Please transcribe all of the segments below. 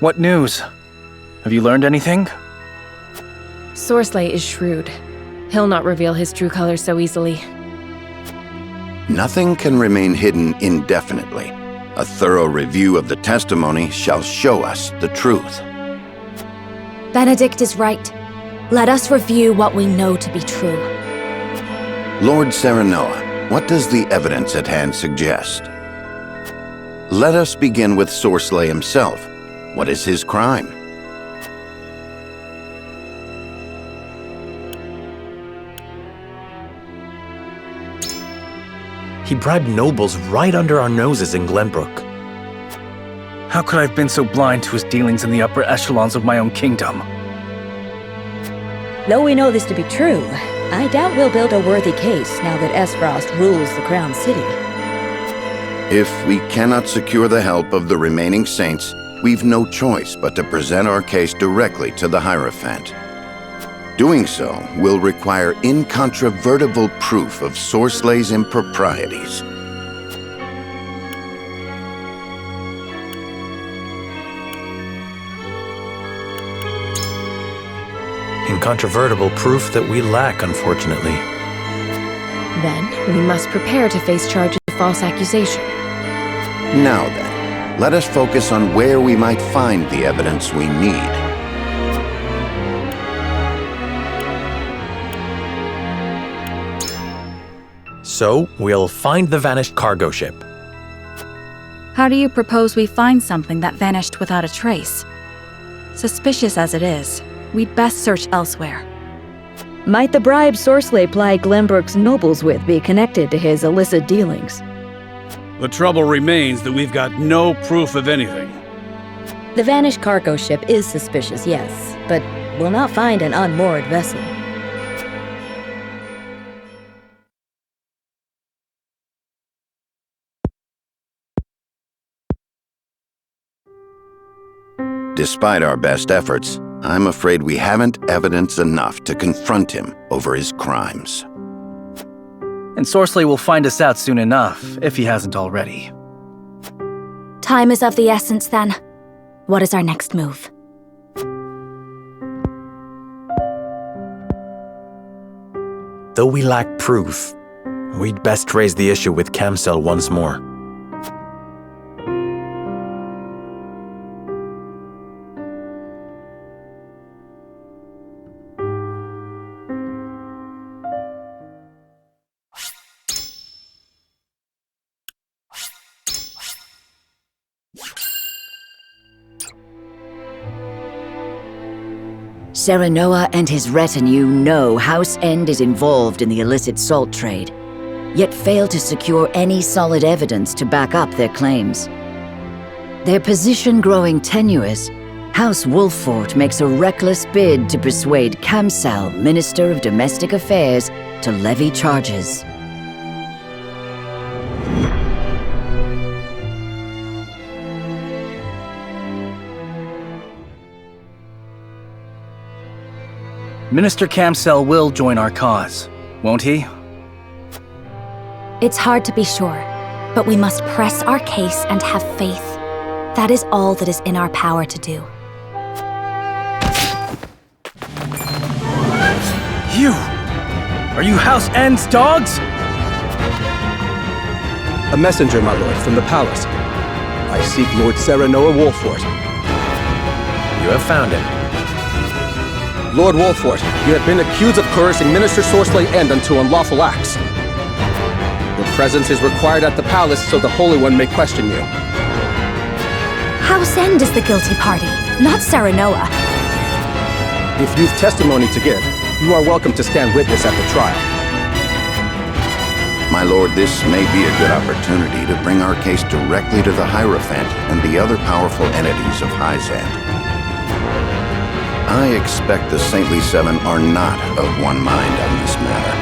What news? Have you learned anything? Sorsley is shrewd. He'll not reveal his true colors so easily. Nothing can remain hidden indefinitely. A thorough review of the testimony shall show us the truth. Benedict is right. Let us review what we know to be true. Lord Serenoa, what does the evidence at hand suggest? Let us begin with Sorsley himself. What is his crime? He bribed nobles right under our noses in Glenbrook. How could I have been so blind to his dealings in the upper echelons of my own kingdom? Though we know this to be true, I doubt we'll build a worthy case now that Esfrost rules the Crown City. If we cannot secure the help of the remaining saints, we've no choice but to present our case directly to the Hierophant. Doing so will require incontrovertible proof of Sorsley's improprieties. Incontrovertible proof that we lack, unfortunately. Then, we must prepare to face charges of false accusation. Now then, let us focus on where we might find the evidence we need. So, we'll find the vanished cargo ship. How do you propose we find something that vanished without a trace? Suspicious as it is, we'd best search elsewhere. Might the bribe Sorsley plied Glenbrook's nobles with be connected to his illicit dealings? The trouble remains that we've got no proof of anything. The vanished cargo ship is suspicious, yes, but we'll not find an unmoored vessel. Despite our best efforts, I'm afraid we haven't evidence enough to confront him over his crimes. And Sorsley will find us out soon enough, if he hasn't already. Time is of the essence, then. What is our next move? Though we lack proof, we'd best raise the issue with Camsell once more. Serenoa and his retinue know House End is involved in the illicit salt trade, yet fail to secure any solid evidence to back up their claims. Their position growing tenuous, House Wolffort makes a reckless bid to persuade Camsell, Minister of Domestic Affairs, to levy charges. Minister Camsell will join our cause, won't he? It's hard to be sure, but we must press our case and have faith. That is all that is in our power to do. You! Are you House End's dogs? A messenger, my lord, from the palace. I seek Lord Serenoa Wolffort. You have found him. Lord Wolffort, you have been accused of coercing Minister Sorsley End unto unlawful acts. Your presence is required at the palace so the Holy One may question you. House End is the guilty party, not Serenoa. If you've testimony to give, you are welcome to stand witness at the trial. My lord, this may be a good opportunity to bring our case directly to the Hierophant and the other powerful entities of Hyzante. I expect the Saintly Seven are not of one mind on this matter.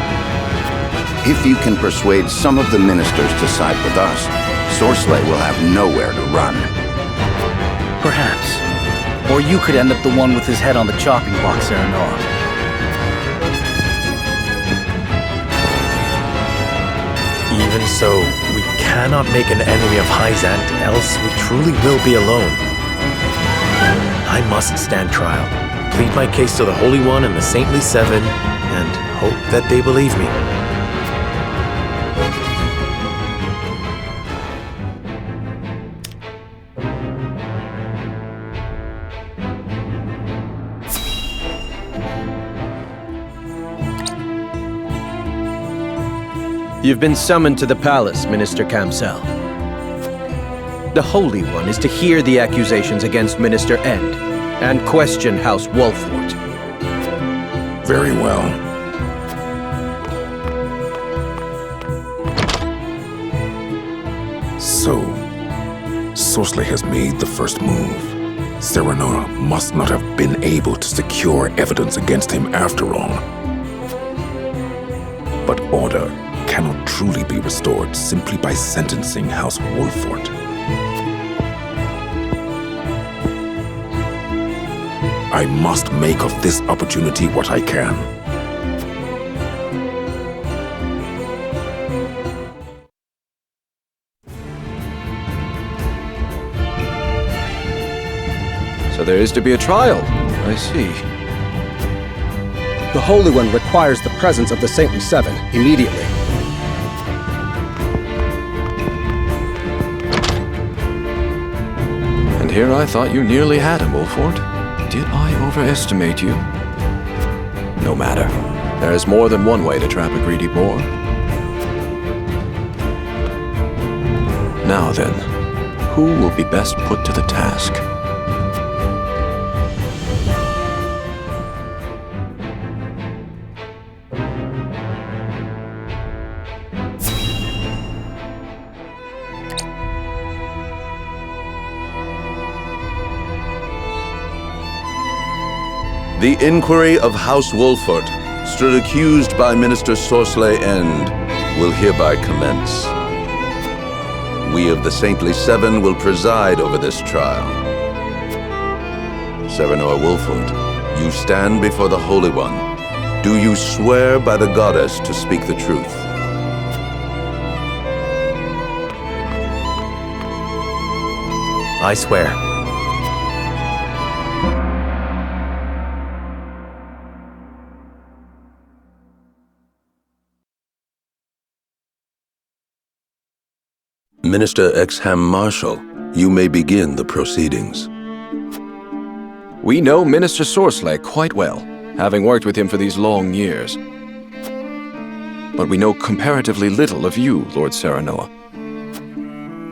If you can persuade some of the ministers to side with us, Sorsley will have nowhere to run. Perhaps. Or you could end up the one with his head on the chopping block, Serenoa. Even so, we cannot make an enemy of Hyzante, else we truly will be alone. I must stand trial, plead my case to the Holy One and the Saintly Seven, and hope that they believe me. You've been summoned to the palace, Minister Kamsel. The Holy One is to hear the accusations against Minister End and question House Wolfort. Very well. So, Sorceler has made the first move. Serenora must not have been able to secure evidence against him after all. But order cannot truly be restored simply by sentencing House Wolfort. I must make of this opportunity what I can. So there is to be a trial. I see. The Holy One requires the presence of the Saintly Seven immediately. And here I thought you nearly had him, Wolfort. Did I overestimate you? No matter. There is more than one way to trap a greedy boar. Now then, who will be best put to the task? The inquiry of House Wolfort, stood accused by Minister Sorcelet End, will hereby commence. We of the Saintly Seven will preside over this trial. Serenor Wolfort, you stand before the Holy One. Do you swear by the Goddess to speak the truth? I swear. Minister Exham Marshal, you may begin the proceedings. We know Minister Sorcelet quite well, having worked with him for these long years. But we know comparatively little of you, Lord Serenoa.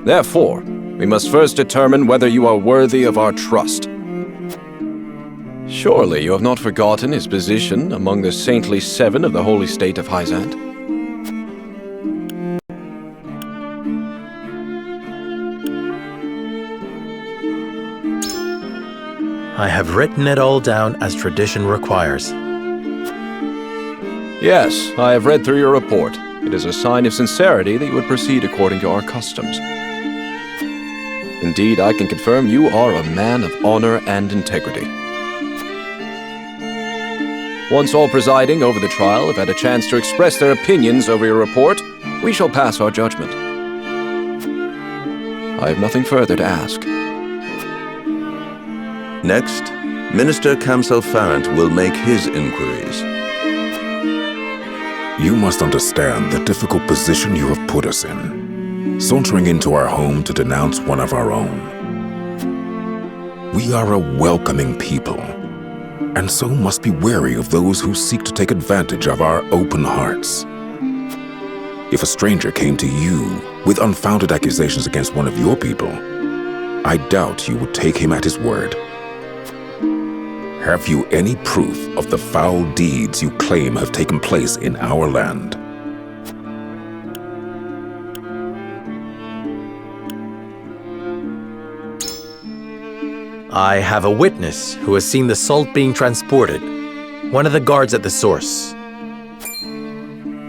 Therefore, we must first determine whether you are worthy of our trust. Surely you have not forgotten his position among the Saintly Seven of the Holy State of Hyzante? I have written it all down as tradition requires. Yes, I have read through your report. It is a sign of sincerity that you would proceed according to our customs. Indeed, I can confirm you are a man of honor and integrity. Once all presiding over the trial have had a chance to express their opinions over your report, we shall pass our judgment. I have nothing further to ask. Next, Minister Kamsel Farrant will make his inquiries. You must understand the difficult position you have put us in, sauntering into our home to denounce one of our own. We are a welcoming people, and so must be wary of those who seek to take advantage of our open hearts. If a stranger came to you with unfounded accusations against one of your people, I doubt you would take him at his word. Have you any proof of the foul deeds you claim have taken place in our land? I have a witness who has seen the salt being transported. One of the guards at the source.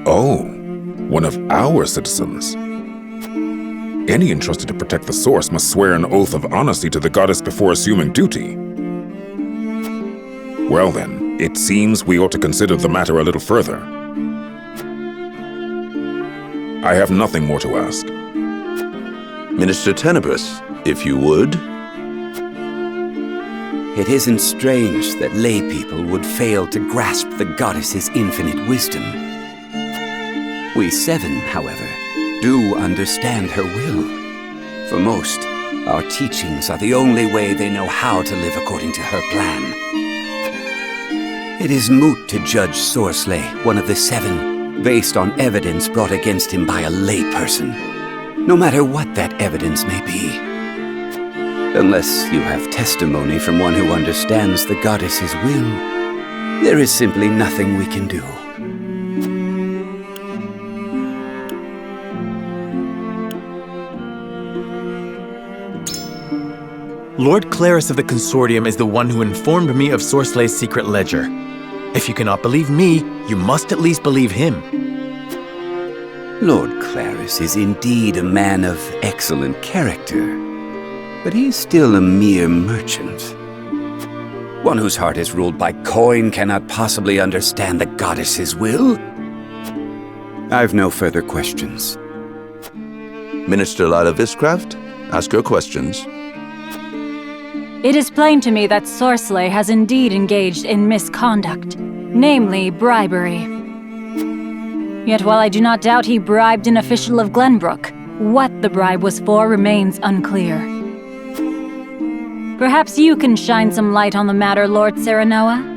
Oh, one of our citizens. Any entrusted to protect the source must swear an oath of honesty to the goddess before assuming duty. Well then, it seems we ought to consider the matter a little further. I have nothing more to ask. Minister Tenebrous, if you would. It isn't strange that lay people would fail to grasp the goddess's infinite wisdom. We seven, however, do understand her will. For most, our teachings are the only way they know how to live according to her plan. It is moot to judge Sorsley, one of the seven, based on evidence brought against him by a layperson, no matter what that evidence may be. Unless you have testimony from one who understands the goddess's will, there is simply nothing we can do. Lord Clarus of the Consortium is the one who informed me of Sorsley's secret ledger. If you cannot believe me, you must at least believe him. Lord Clarus is indeed a man of excellent character, but he is still a mere merchant. One whose heart is ruled by coin cannot possibly understand the goddess's will. I've no further questions. Minister Lila Viscraft, ask your questions. It is plain to me that Sorsley has indeed engaged in misconduct, namely bribery. Yet while I do not doubt he bribed an official of Glenbrook, what the bribe was for remains unclear. Perhaps you can shine some light on the matter, Lord Serenoa?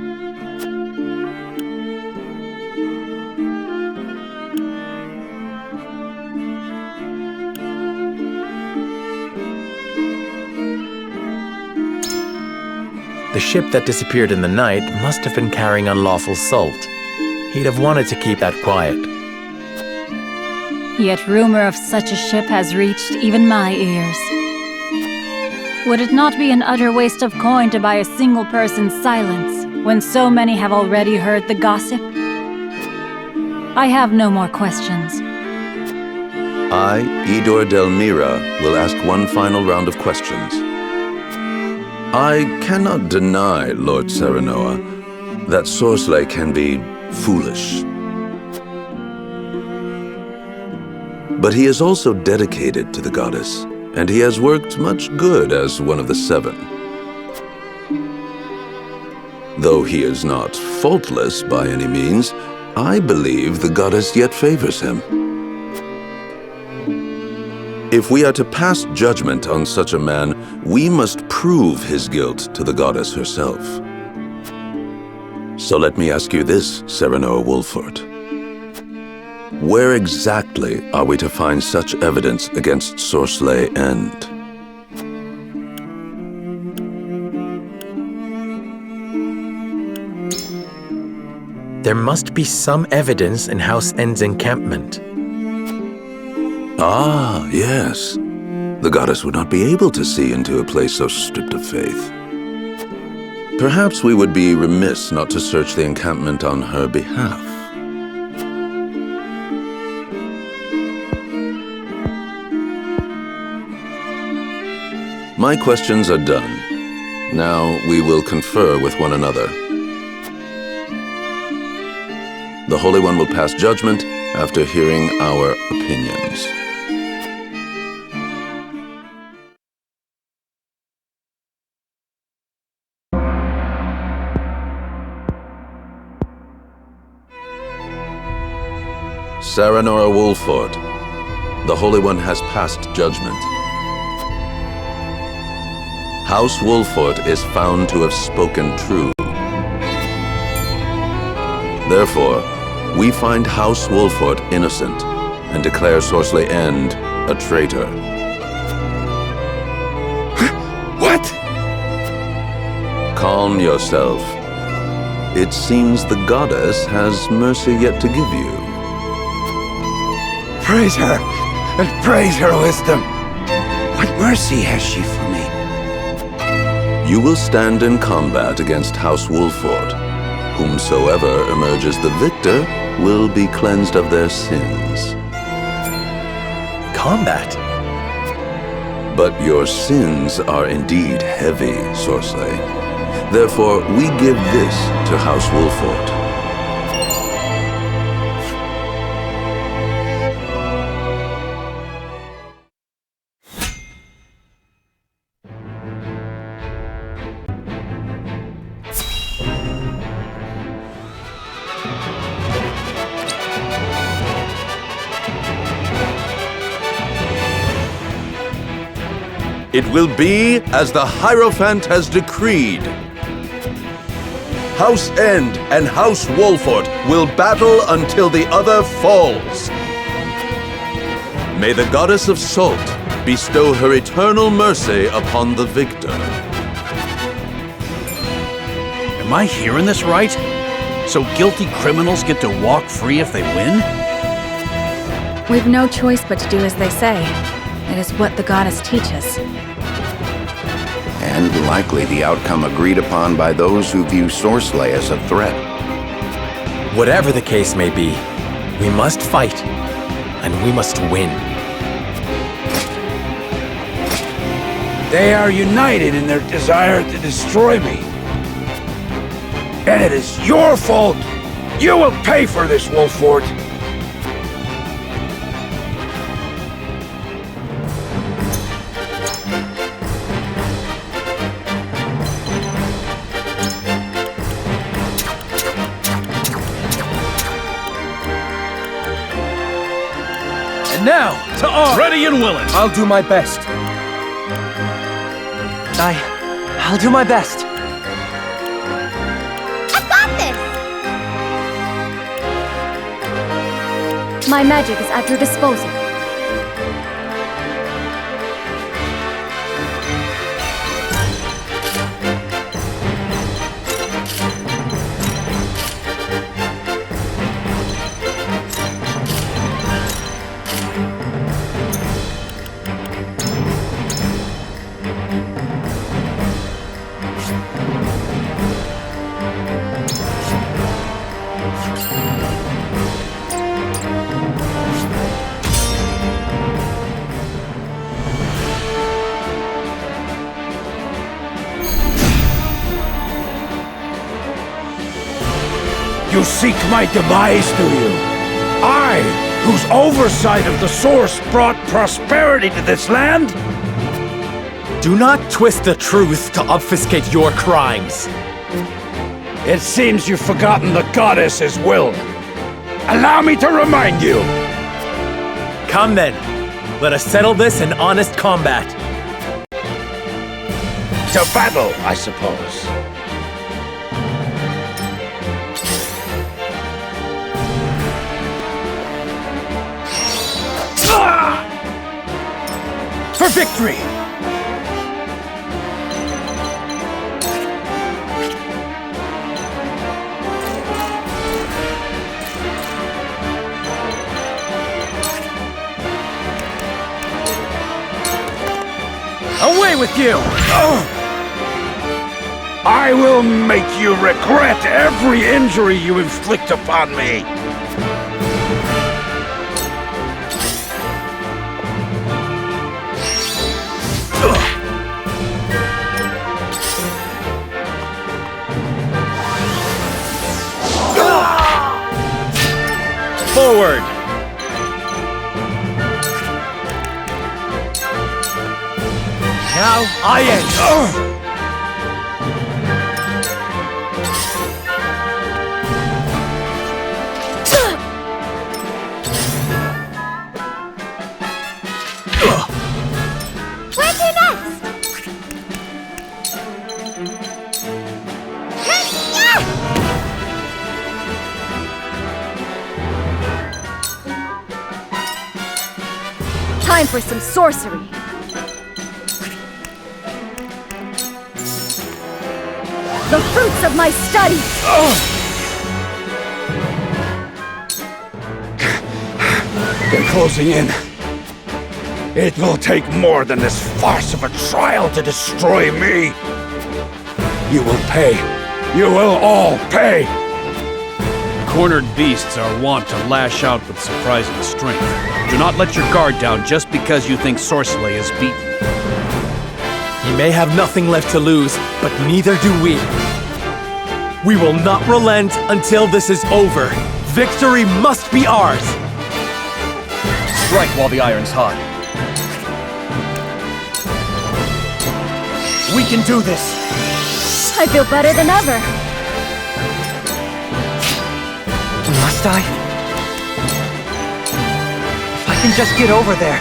The ship that disappeared in the night must have been carrying unlawful salt. He'd have wanted to keep that quiet. Yet rumor of such a ship has reached even my ears. Would it not be an utter waste of coin to buy a single person's silence, when so many have already heard the gossip? I have no more questions. I, Idor Delmira, will ask one final round of questions. I cannot deny, Lord Serenoa, that Sorsley can be foolish. But he is also dedicated to the goddess, and he has worked much good as one of the seven. Though he is not faultless by any means, I believe the goddess yet favors him. If we are to pass judgment on such a man, we must prove his guilt to the goddess herself. So let me ask you this, Serenoa Wolfort. Where exactly are we to find such evidence against Sorsley End? There must be some evidence in House End's encampment. Ah, yes. The goddess would not be able to see into a place so stripped of faith. Perhaps we would be remiss not to search the encampment on her behalf. My questions are done. Now we will confer with one another. The Holy One will pass judgment after hearing our opinions. Serenoa Wolfort, the Holy One has passed judgment. House Wolfort is found to have spoken true. Therefore, we find House Wolfort innocent and declare Sorsley End a traitor. What? Calm yourself. It seems the goddess has mercy yet to give you. Praise her, and praise her wisdom. What mercy has she for me? You will stand in combat against House Wolfort. Whomsoever emerges the victor will be cleansed of their sins. Combat? But your sins are indeed heavy, Sorsley. Therefore, we give this to House Wolfort. It will be as the Hierophant has decreed. House End and House Wolfort will battle until the other falls. May the Goddess of Salt bestow her eternal mercy upon the victor. Am I hearing this right? So guilty criminals get to walk free if they win? We've no choice but to do as they say. It is what the goddess teaches. And likely the outcome agreed upon by those who view Sorcelet as a threat. Whatever the case may be, we must fight, and we must win. They are united in their desire to destroy me. And it is your fault! You will pay for this, Wolfort! And now, to arms! Ready and willing! I'll do my best. I'll do my best. I've got this! My magic is at your disposal. You seek my demise, do you? I, whose oversight of the source brought prosperity to this land? Do not twist the truth to obfuscate your crimes. It seems you've forgotten the goddess's will. Allow me to remind you! Come then. Let us settle this in honest combat. To battle, I suppose. For victory! Away with you! I will make you regret every injury you inflict upon me! Forward! Now I end! Where to next? Time for some sorcery. The fruits of my study! They're closing in. It will take more than this farce of a trial to destroy me. You will pay. You will all pay. Cornered beasts are wont to lash out with surprising strength. Do not let your guard down just because you think Sorcelet is beaten. He may have nothing left to lose, but neither do we. We will not relent until this is over. Victory must be ours! Strike while the iron's hot. We can do this! I feel better than ever. Must I? If I can just get over there.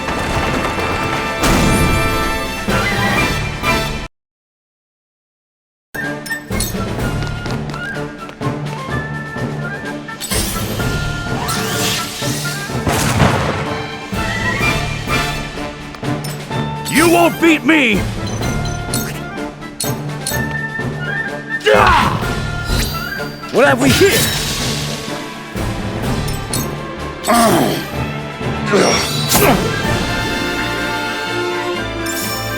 You won't beat me! What have we here?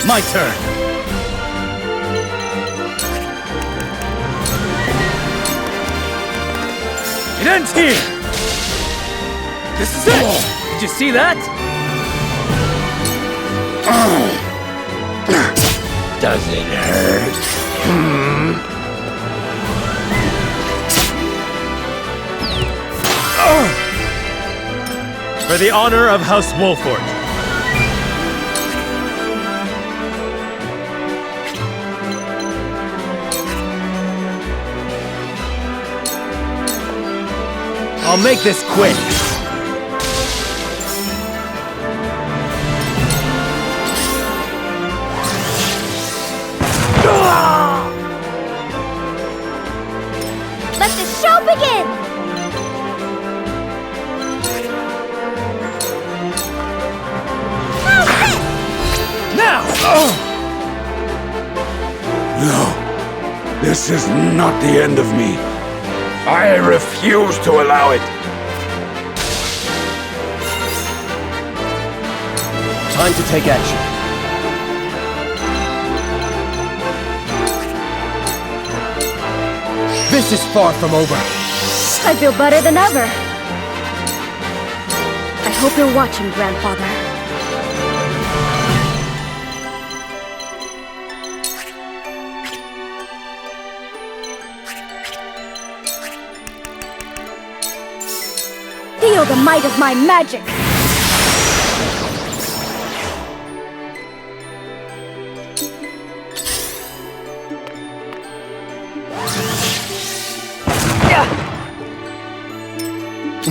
My turn. It ends here. This is it. Did you see that? Does it hurt? For the honor of House Wolfort. I'll make this quick. Let the show begin! Now! No, this is not the end of me. I refuse to allow it. Time to take action. This is far from over. I feel better than ever. I hope you're watching, Grandfather. Feel the might of my magic!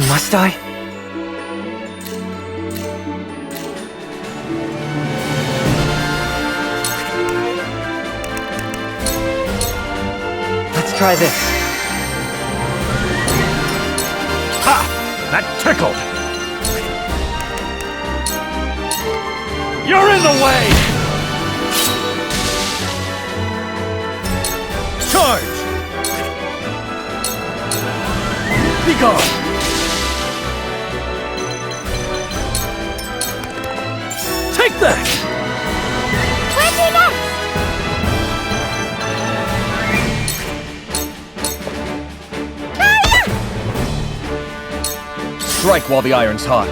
Must I? Let's try this. Ha! That tickled! You're in the way! Charge! Be gone! Take that! Where's your next? Strike while the iron's hot.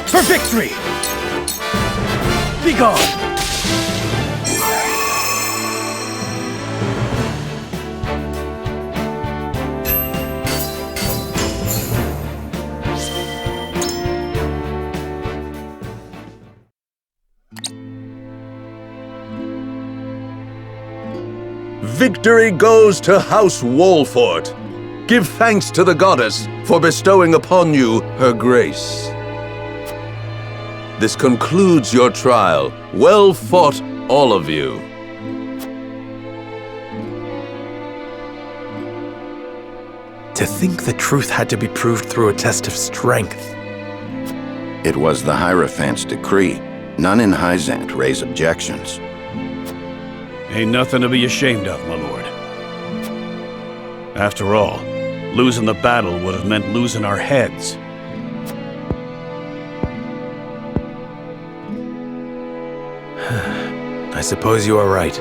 For victory! Be gone! Victory goes to House Wolfort. Give thanks to the goddess for bestowing upon you her grace. This concludes your trial. Well fought, all of you. To think the truth had to be proved through a test of strength. It was the Hierophant's decree. None in Hyzante raise objections. Ain't nothing to be ashamed of, my lord. After all, losing the battle would have meant losing our heads. I suppose you are right.